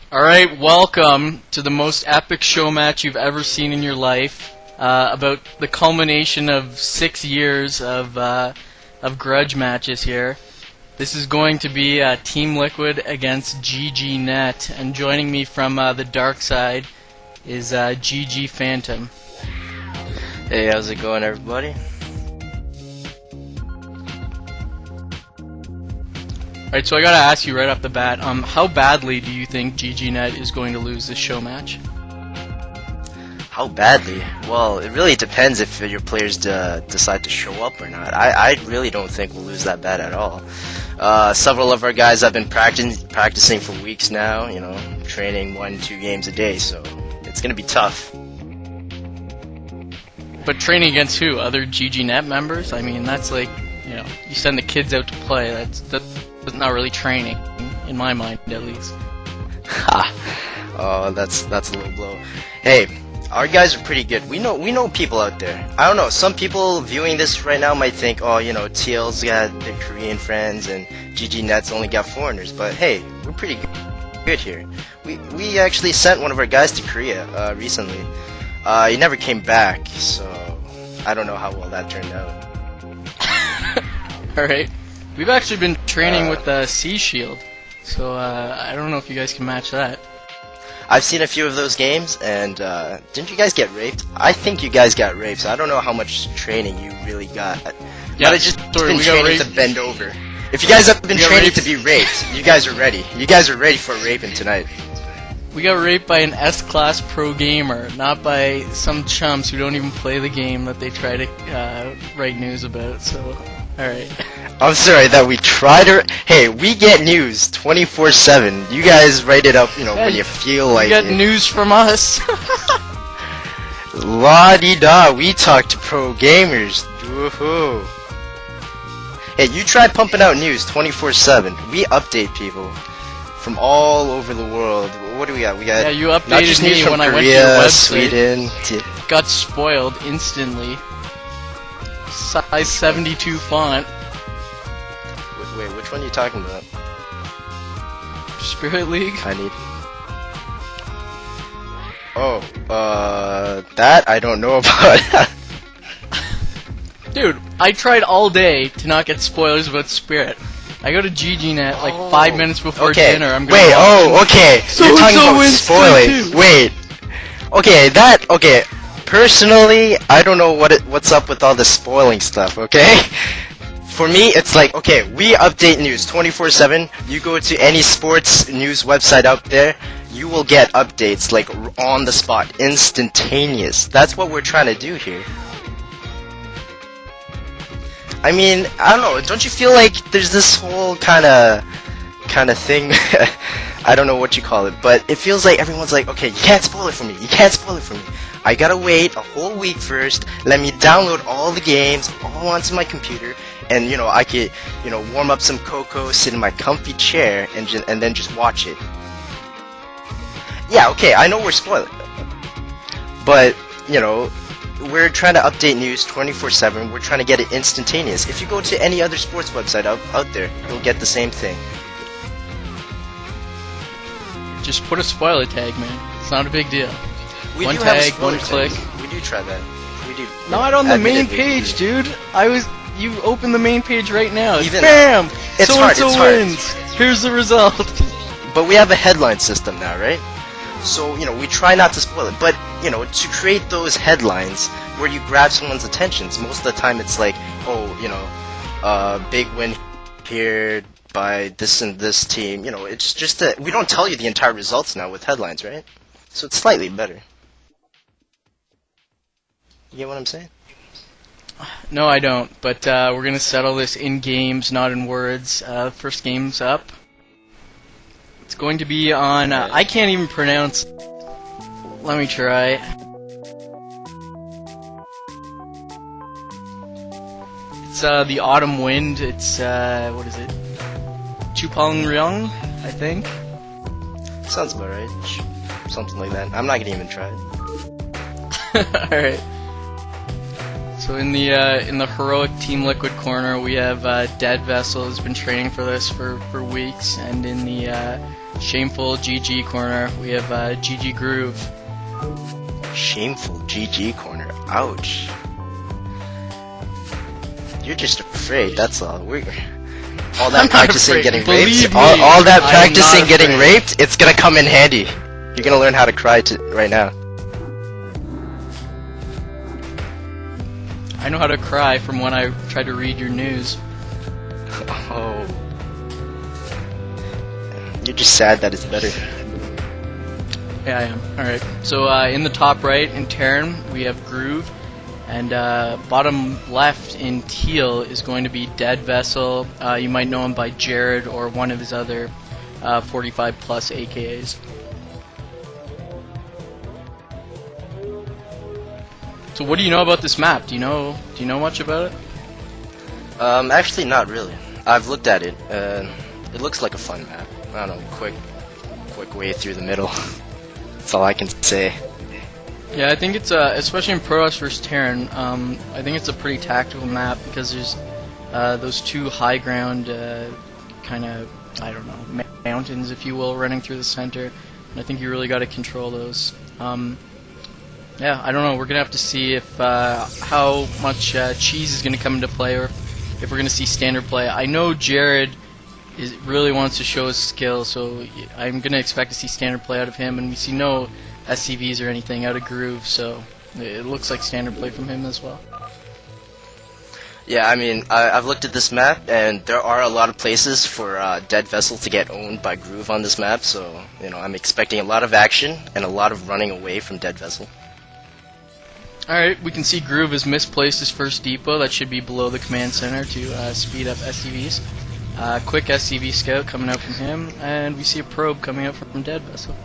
Alright, welcome to the most epic show match you've ever seen in your life. About the culmination of 6 years of grudge matches here. This is going to be Team Liquid against GG and joining me from the dark side is GG Phantom. Hey, how's it going, everybody? Alright, so I gotta ask you right off the bat, how badly do you think GG is going to lose this show match? How badly? Well, it really depends if your players decide to show up or not. I really don't think we'll lose that bad at all. Several of our guys have been practicing for weeks now, you know, training 1-2 games a day, so it's gonna be tough. But training against who? Other GG members? I mean, that's like, you know, you send the kids out to play. That's not really training, in my mind, at least. Ha! Oh, that's a little blow. Hey, our guys are pretty good. We know people out there. I don't know. Some people viewing this right now might think, oh, you know, TL's got their Korean friends and GG only got foreigners. But hey, we're pretty good here. We actually sent one of our guys to Korea recently. He never came back, so I don't know how well that turned out. Alright. We've actually been training with the Sea Shield, so I don't know if you guys can match that. I've seen a few of those games, and didn't you guys get raped? I think you guys got raped, so I don't know how much training you really got. Yeah, but it's just been training to bend over. If you guys have been training to be raped, you guys are ready. You guys are ready for raping tonight. We got raped by an S-class pro gamer, not by some chumps who don't even play the game that they try to write news about, so... Alright. I'm sorry that we try to... Hey, we get news 24/7. You guys write it up, you know, when you feel like it. You get news from us. La-di-da, we talk to pro gamers. Woohoo. Hey, you try pumping out news 24/7. We update people from all over the world. What do we got? We got... Yeah, you updated me when I went to your website. Sweden. Got spoiled instantly. Size 72 font. Wait, which one are you talking about? Spirit League? I need... Oh, that I don't know about. Dude, I tried all day to not get spoilers about Spirit. I go to GGNet like 5 minutes before dinner. I'm going okay. You're talking about spoiling. Wait. Okay, personally, I don't know what's up with all the spoiling stuff, okay? For me, it's like, okay, we update news 24/7. You go to any sports news website out there, you will get updates, like, on the spot, instantaneous. That's what we're trying to do here. I mean, I don't know, don't you feel like there's this whole kind of thing, I don't know what you call it, but it feels like everyone's like, okay, you can't spoil it for me, you can't spoil it for me. I gotta wait a whole week first, let me download all the games all onto my computer, and, you know, I could, you know, warm up some cocoa, sit in my comfy chair, and then just watch it. Yeah, okay, I know we're spoiling, but, you know, we're trying to update news 24/7, we're trying to get it instantaneous. If you go to any other sports website out there, you'll get the same thing. Just put a spoiler tag, man. It's not a big deal. We one do tag, have one click. We do try that. We do. Not on the main page, dude. You open the main page right now. Even BAM! It's So-and-so wins. Here's the result. But we have a headline system now, right? So, you know, we try not to spoil it. But, you know, to create those headlines where you grab someone's attentions, most of the time it's like, oh, you know, big win here by this and this team. You know, it's just that we don't tell you the entire results now with headlines, right? So it's slightly better. You get what I'm saying? No, I don't. But we're gonna settle this in games, not in words. First game's up. It's going to be on. I can't even pronounce. Let me try. It's the Autumn Wind. It's what is it? Chupung-Ryeong, I think. Sounds about right. Something like that. I'm not gonna even try it. Alright. So in the heroic Team Liquid corner, we have DeadVessel has been training for this for weeks, and in the shameful GG corner, we have GG Groove. Shameful GG corner. Ouch. You're just afraid. That's all. All that practicing getting raped. All that practicing getting raped. It's gonna come in handy. You're gonna learn how to cry right now. I know how to cry from when I tried to read your news. Oh. You're just sad that it's better. Yeah, I am. Alright. So in the top right, in Terran, we have Groove. And bottom left in teal is going to be DeadVessel. You might know him by Jared or one of his other 45 plus AKAs. So what do you know about this map? Do you know much about it? Actually not really. I've looked at it. It looks like a fun map. I don't know, quick way through the middle. That's all I can say. Yeah, I think it's especially in Pro Rush vs Terran. I think it's a pretty tactical map because there's those two high ground kind of, I don't know, mountains, if you will, running through the center, and I think you really got to control those. Yeah, I don't know. We're gonna have to see if how much cheese is gonna come into play, or if we're gonna see standard play. I know Jared really wants to show his skill, so I'm gonna expect to see standard play out of him, and we see no SCVs or anything out of Groove, so it looks like standard play from him as well. Yeah, I mean, I've looked at this map, and there are a lot of places for DeadVessel to get owned by Groove on this map, so, you know, I'm expecting a lot of action and a lot of running away from DeadVessel. Alright, we can see Groove has misplaced his first depot. That should be below the command center to speed up SCVs. Quick SCV scout coming out from him, and we see a probe coming out from DeadVessel.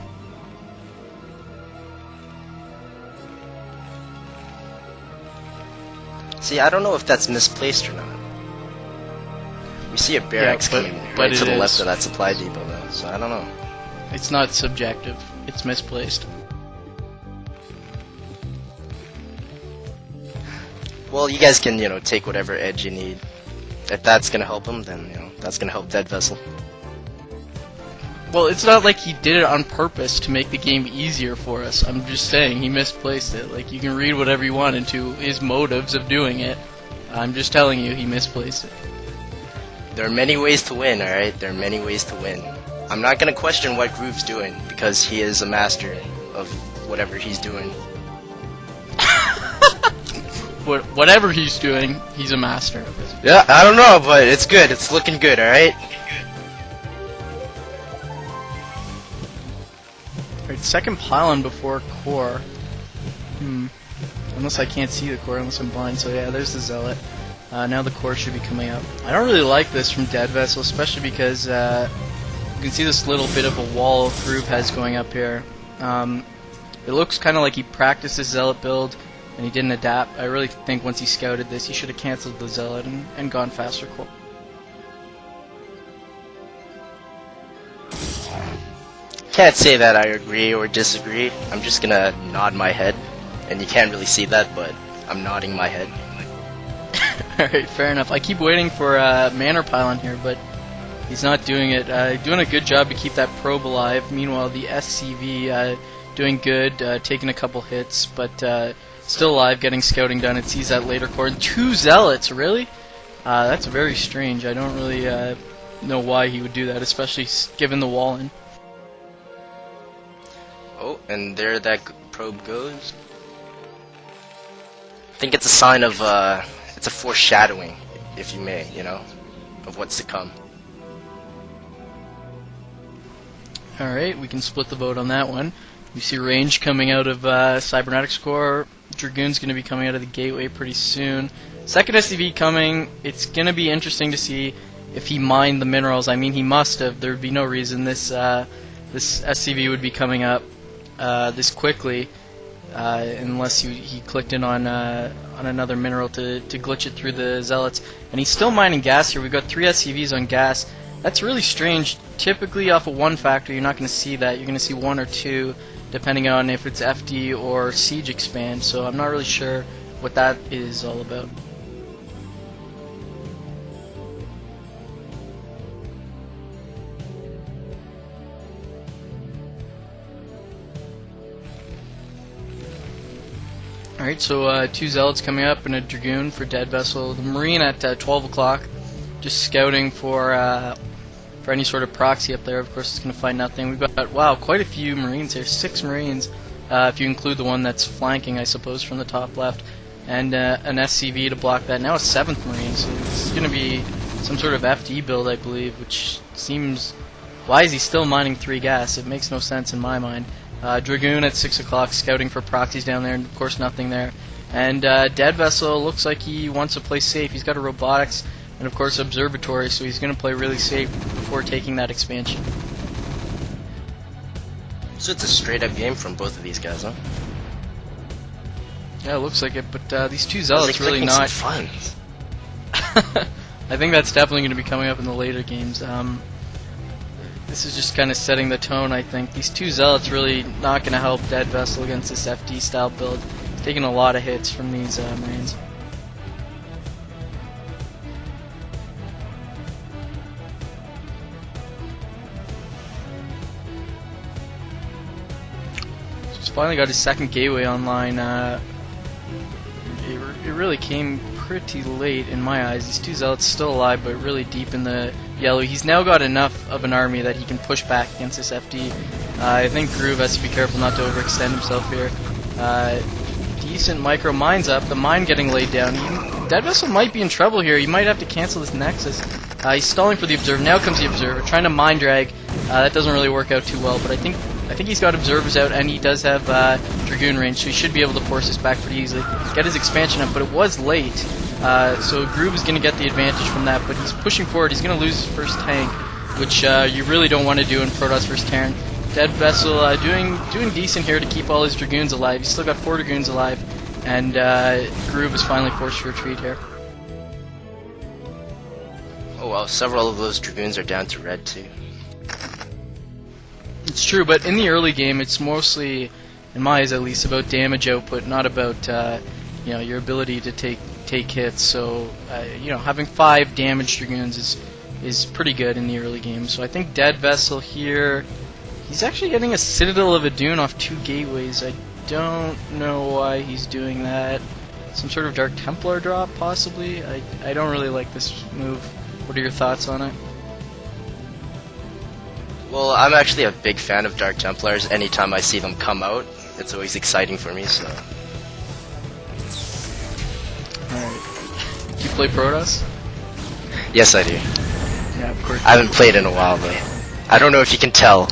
See, I don't know if that's misplaced or not. We see a barracks coming right to the left of that supply depot, though, so I don't know. It's not subjective. It's misplaced. Well, you guys can, you know, take whatever edge you need. If that's gonna help him, then, you know, that's gonna help DeadVessel. Well, it's not like he did it on purpose to make the game easier for us. I'm just saying he misplaced it. Like, you can read whatever you want into his motives of doing it. I'm just telling you he misplaced it. There are many ways to win, alright? There are many ways to win. I'm not gonna question what Groove's doing, because he is a master of whatever he's doing. Whatever he's doing, he's a master of it. Yeah, I don't know, but it's good. It's looking good, alright? Alright, second pylon before core. Unless I can't see the core, unless I'm blind. So yeah, there's the zealot. Now the core should be coming up. I don't really like this from DeadVessel, especially because you can see this little bit of a wall Groove has going up here. It looks kind of like he practiced his zealot build and he didn't adapt. I really think once he scouted this, he should have cancelled the zealot and gone faster core. Can't say that I agree or disagree. I'm just gonna nod my head, and you can't really see that, but I'm nodding my head. Alright, fair enough. I keep waiting for Manor Pylon here, but he's not doing it. Doing a good job to keep that probe alive. Meanwhile, the SCV doing good, taking a couple hits, but still alive, getting scouting done. It sees that later core. And 2 zealots, really? That's very strange. I don't really know why he would do that, especially given the wall in. Oh, and there that probe goes. I think it's a sign of, it's a foreshadowing, if you may, you know, of what's to come. Alright, we can split the vote on that one. We see range coming out of Cybernetics Core. Dragoon's going to be coming out of the gateway pretty soon. Second SCV coming. It's going to be interesting to see if he mined the minerals. I mean, he must have. There would be no reason this SCV would be coming up this quickly unless he clicked in on another mineral to glitch it through the zealots. And he's still mining gas here. We've got 3 SCVs on gas. That's really strange. Typically off of 1 factor, you're not going to see that. You're going to see 1 or 2, depending on if it's FD or Siege expand. So I'm not really sure what that is all about. Alright, so 2 Zealots coming up and a Dragoon for DeadVessel. The Marine at 12 o'clock, just scouting for any sort of proxy up there. Of course, it's going to find nothing. We've got, wow, quite a few Marines here. 6 Marines, if you include the one that's flanking, I suppose, from the top left. And an SCV to block that. Now a 7th Marine, so it's going to be some sort of FD build, I believe, which seems... Why is he still mining 3 gas? It makes no sense in my mind. Dragoon at 6 o'clock, scouting for proxies down there, and of course nothing there. And DeadVessel looks like he wants to play safe. He's got a robotics and of course observatory, so he's going to play really safe before taking that expansion. So it's a straight up game from both of these guys, huh? Yeah, it looks like it, but these 2 Zealots really not... Fun. I think that's definitely going to be coming up in the later games. This is just kind of setting the tone, I think. These 2 Zealots really not going to help DeadVessel against this FD style build. He's taking a lot of hits from these Marines. So he's finally got his 2nd gateway online. It really came pretty late in my eyes. These 2 Zealots still alive, but really deep in the yellow. He's now got enough of an army that he can push back against this FD. I think Groove has to be careful not to overextend himself here. Decent micro mines up. The mine getting laid down. DeadVessel might be in trouble here. He might have to cancel this Nexus. He's stalling for the Observer. Now comes the Observer, trying to mine drag. That doesn't really work out too well, but I think he's got Observers out, and he does have Dragoon range, so he should be able to force this back pretty easily. Get his expansion up, but it was late. So Groove is going to get the advantage from that, but he's pushing forward. He's going to lose his first tank, which you really don't want to do in Protoss vs. Terran. DeadVessel doing decent here to keep all his Dragoons alive. He's still got 4 Dragoons alive, and Groove is finally forced to retreat here. Oh well, several of those Dragoons are down to red too. It's true, but in the early game, it's mostly, in my eyes at least, about damage output, not about your ability to take hits. So having 5 damaged Dragoons is pretty good in the early game. So I think DeadVessel here, he's actually getting a Citadel of Adun off 2 gateways. I don't know why he's doing that. Some sort of Dark Templar drop, possibly. I don't really like this move. What are your thoughts on it? Well, I'm actually a big fan of Dark Templars. Anytime I see them come out, it's always exciting for me, so... Alright. Do you play Protoss? Yes, I do. Yeah, of course. I haven't played in a while, though. I don't know if you can tell.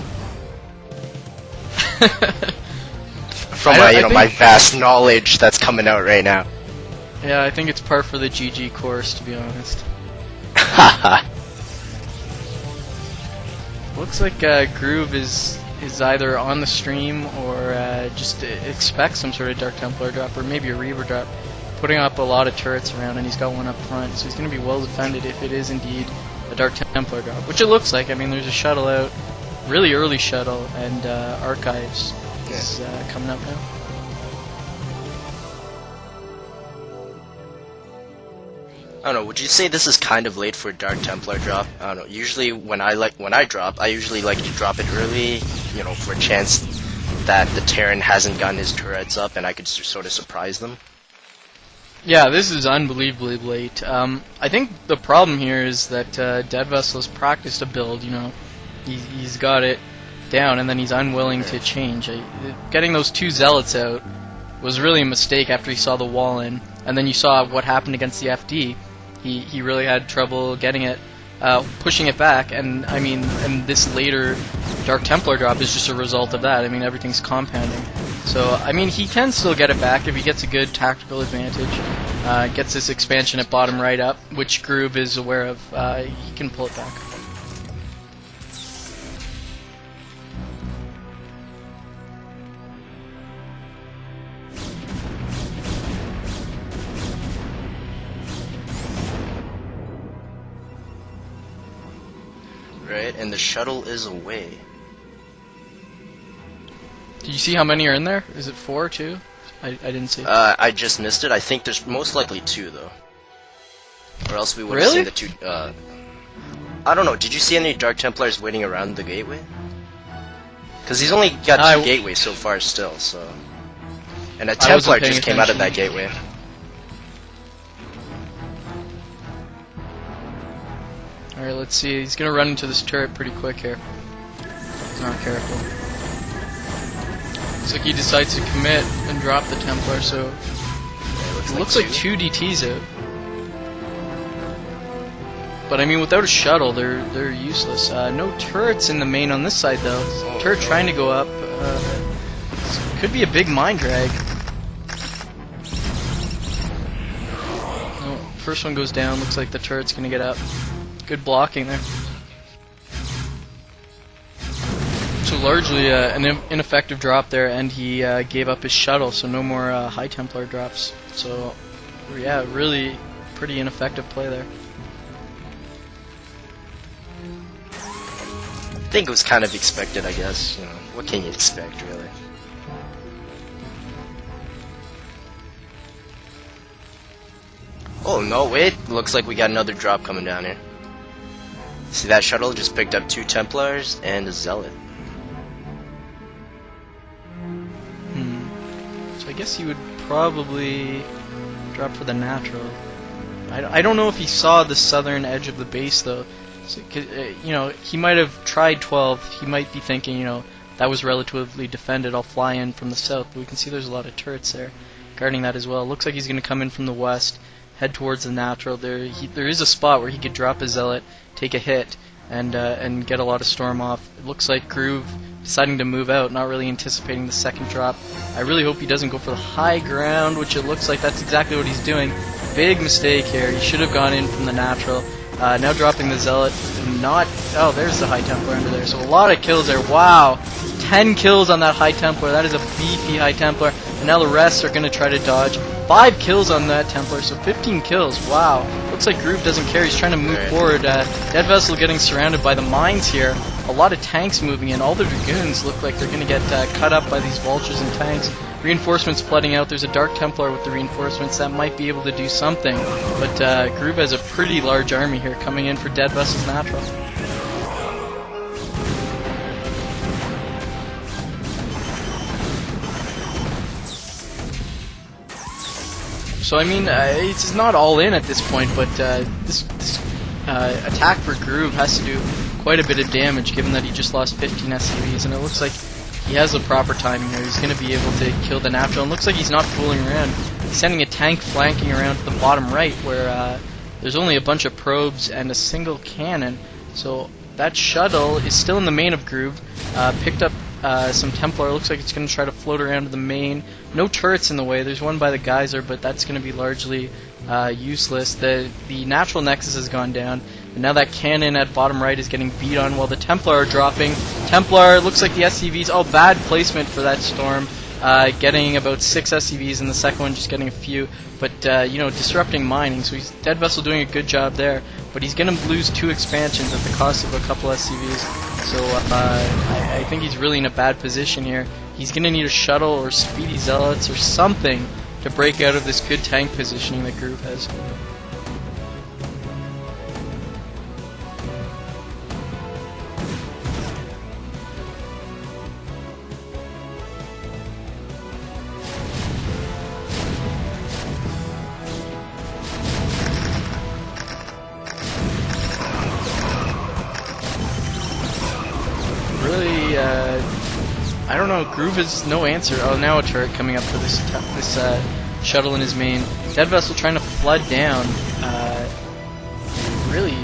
From my vast knowledge that's coming out right now. Yeah, I think it's par for the GG course, to be honest. Haha. Looks like Groove is either on the stream or just expects some sort of Dark Templar drop or maybe a Reaver drop, putting up a lot of turrets around, and he's got one up front, so he's going to be well defended if it is indeed a Dark Templar drop, which it looks like. I mean, there's a shuttle out, really early shuttle, and Archives is coming up now. I don't know, would you say this is kind of late for a Dark Templar drop? I don't know, usually when I drop, I usually like to drop it early, for a chance that the Terran hasn't gotten his turrets up and I could sort of surprise them. Yeah, this is unbelievably late. I think the problem here is that DeadVessel has practiced a build, he's got it down and then he's unwilling to change. Getting those 2 Zealots out was really a mistake after he saw the wall in, and then you saw what happened against the FD. He really had trouble getting it, pushing it back, and I mean, and this later Dark Templar drop is just a result of that. I mean, everything's compounding. So, I mean, he can still get it back if he gets a good tactical advantage, gets this expansion at bottom right up, which Groove is aware of. He can pull it back. Right, and the shuttle is away. Did you see how many are in there? Is it 4 too? I didn't see. I just missed it. I think there's most likely 2 though, or else we would have Really? seen the 2. I don't know. Did you see any Dark Templars waiting around the gateway? Because he's only got 2 gateways so far still. So, and a Templar just came out of that gateway. Alright, let's see. He's gonna run into this turret pretty quick here. He's not careful. Looks like he decides to commit and drop the Templar, so it looks like 2 DTs out. But I mean, without a shuttle, they're useless. No turrets in the main on this side though. Turret trying to go up. Could be a big mine drag. Oh, first one goes down. Looks like the turret's gonna get up. Good blocking there. So largely an ineffective drop there, and he gave up his shuttle, so no more High Templar drops. So yeah, really pretty ineffective play there. I think it was kind of expected, I guess. You know, what can you expect, really? Oh no, wait! Looks like we got another drop coming down here. See that shuttle just picked up 2 Templars and a Zealot. So I guess he would probably drop for the natural. I don't know if he saw the southern edge of the base though. So, you know, he might have tried 12. He might be thinking, you know, that was relatively defended. I'll fly in from the south. But we can see there's a lot of turrets there guarding that as well. Looks like he's going to come in from the west, head towards the natural. There is a spot where he could drop a Zealot, take a hit, and get a lot of storm off. It looks like Groove deciding to move out, not really anticipating the second drop. I really hope he doesn't go for the high ground, which it looks like that's exactly what he's doing. Big mistake here. He should have gone in from the natural. Now dropping the Zealot. Not. Oh, there's the High Templar under there. So a lot of kills there. Wow. 10 kills on that High Templar. That is a beefy High Templar. And now the rest are going to try to dodge. 5 kills on that Templar, so 15 kills. Wow. Looks like Groove doesn't care. He's trying to move forward. DeadVessel getting surrounded by the mines here. A lot of tanks moving in. All the Dragoons look like they're going to get cut up by these vultures and tanks. Reinforcements flooding out. There's a Dark Templar with the reinforcements that might be able to do something. But Groove has a pretty large army here coming in for DeadVessel's natural. So I mean, it's not all in at this point, but this attack for Groove has to do quite a bit of damage, given that he just lost 15 SCVs, and it looks like he has the proper timing here. He's going to be able to kill the natural, and looks like he's not fooling around. He's sending a tank flanking around to the bottom right, where there's only a bunch of probes and a single cannon. So that shuttle is still in the main of Groove. Picked up some Templar. Looks like it's going to try to float around to the main. No turrets in the way. There's one by the geyser, but that's going to be largely useless. The natural nexus has gone down, and now that cannon at bottom right is getting beat on while the Templar are dropping. Templar, looks like the SCVs, oh, bad placement for that storm. Getting about 6 SCVs, and the second one just getting a few. But, you know, disrupting mining, so he's DeadVessel doing a good job there. But he's going to lose 2 expansions at the cost of a couple SCVs. So I think he's really in a bad position here. He's going to need a shuttle or speedy Zealots or something to break out of this good tank positioning that Groove has. Really, I don't know. Groove has no answer. Oh, now a turret coming up for this shuttle in his main. DeadVessel trying to flood down. Really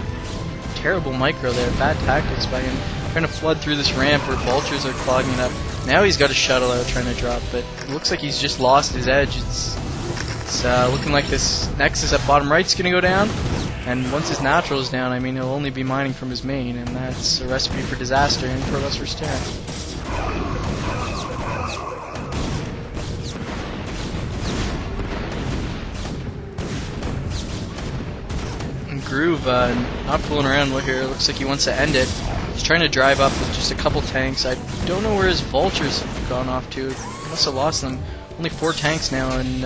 terrible micro there. Bad tactics by him. Trying to flood through this ramp where vultures are clogging it up. Now he's got a shuttle out trying to drop, but it looks like he's just lost his edge. It's looking like this Nexus at bottom right's going to go down. And once his natural is down, I mean, he'll only be mining from his main, and that's a recipe for disaster in Professor Stern. And Groove, not fooling around here. It looks like he wants to end it. He's trying to drive up with just a couple tanks. I don't know where his vultures have gone off to. He must have lost them. only 4 tanks now, and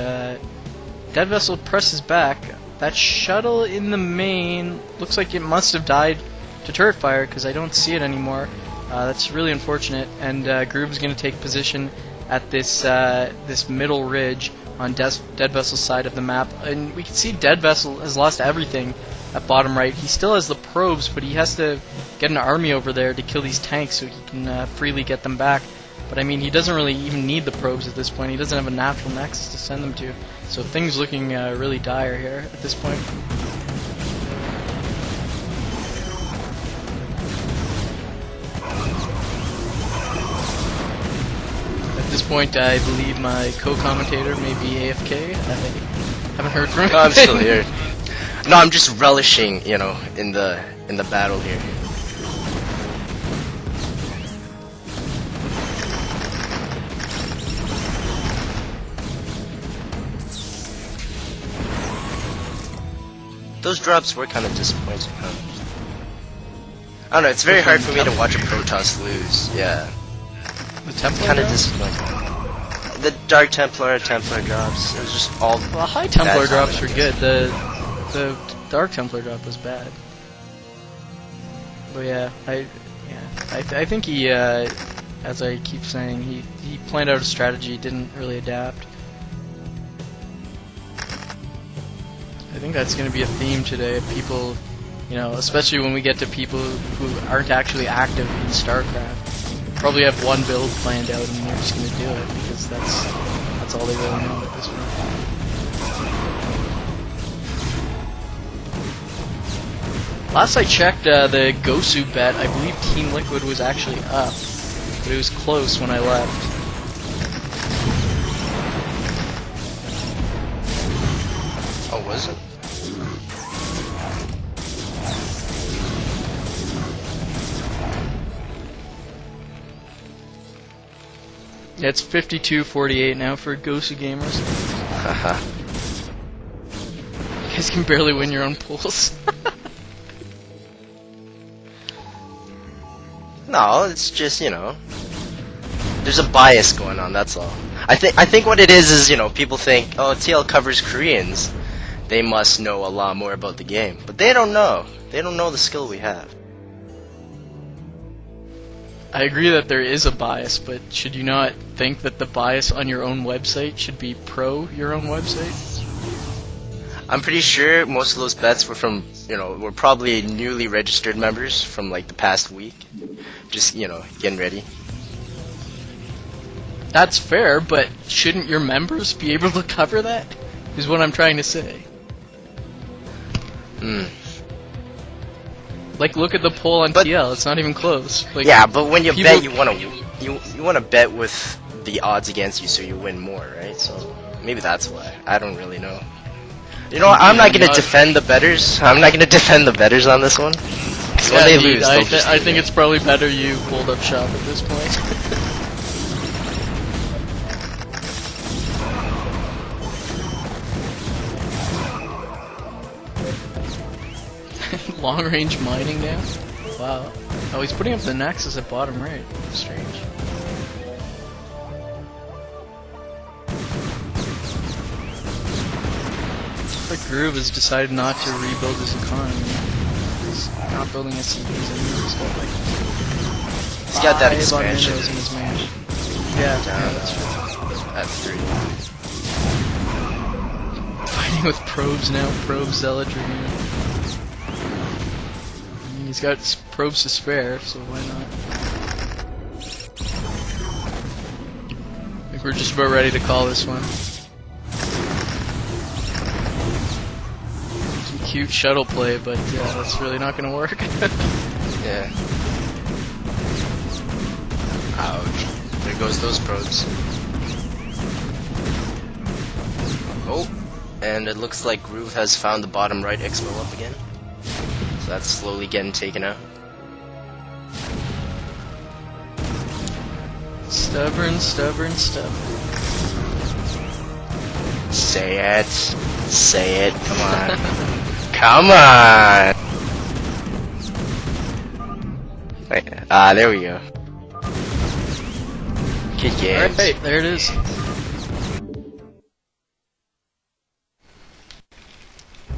DeadVessel presses back. That shuttle in the main looks like it must have died to turret fire because I don't see it anymore. That's really unfortunate. And Groove's going to take position at this this middle ridge on DeadVessel's side of the map, and we can see DeadVessel has lost everything at bottom right. He still has the probes, but he has to get an army over there to kill these tanks so he can freely get them back. But I mean, he doesn't really even need the probes at this point. He doesn't have a natural nexus to send them to. So things looking really dire here at this point. At this point, I believe my co-commentator may be AFK. I haven't heard from him. No, I'm still here. No, I'm just relishing, you know, in the battle here. Those drops were kind of disappointing, huh? I don't know, it's very hard for me to watch a Protoss lose, yeah. The Templar Kind of drops? disappointing. The Dark Templar drops, it was just all Well, the High Templar bad drops were timing. good. The Dark Templar drop was bad. But yeah, I think he, as I keep saying, he planned out a strategy, didn't really adapt. I think that's going to be a theme today. People, you know, especially when we get to people who aren't actually active in StarCraft, probably have one build planned out and they're just going to do it because that's all they really know at this point. Last I checked, the Gosu bet, I believe Team Liquid was actually up, but it was close when I left. Oh, was it? Yeah, it's 52-48 now for Gosu gamers. Haha. You guys can barely win your own pools. No, it's just, you know, there's a bias going on, that's all. I think what it is, you know, people think, oh, TL covers Koreans. They must know a lot more about the game. But they don't know. They don't know the skill we have. I agree that there is a bias, but should you not think that the bias on your own website should be pro your own website? I'm pretty sure most of those bets were from, you know, were probably newly registered members from like the past week. Just, you know, getting ready. That's fair, but shouldn't your members be able to cover that? Is what I'm trying to say. Hmm. Like, look at the poll on But- TL, it's not even close. Like, Yeah, but when you people- bet, you want to bet with the odds against you so you win more, right? So maybe that's why. I don't really know. You know what? I'm not gonna defend the betters. I'm not gonna defend the betters on this one. 'Cause when Yeah, they dude, lose, they'll just I leave think it. it's probably better you fold up shop at this point. Long range mining now? Wow. Oh, he's putting up the Nexus at bottom right. Strange. The Groove has decided not to rebuild his economy. He's not building SCVs anymore. He's got like He's got that 5 expansion Arminos in his main. Yeah, that's true. at 3. Fighting with probes now. Probe Zealot Dragoon. I mean, he's got probes to spare, so why not? I think we're just about ready to call this one. Some cute shuttle play, but that's really not gonna work. Yeah. Ouch. There goes those probes. Oh, and it looks like Groove has found the bottom right expo up again. So that's slowly getting taken out. Stubborn, stubborn, stubborn. Say it. Say it. Come on. Come on! Ah, there we go. Good games. Alright, there it is.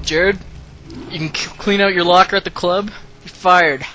Jared, you can clean out your locker at the club. You're fired.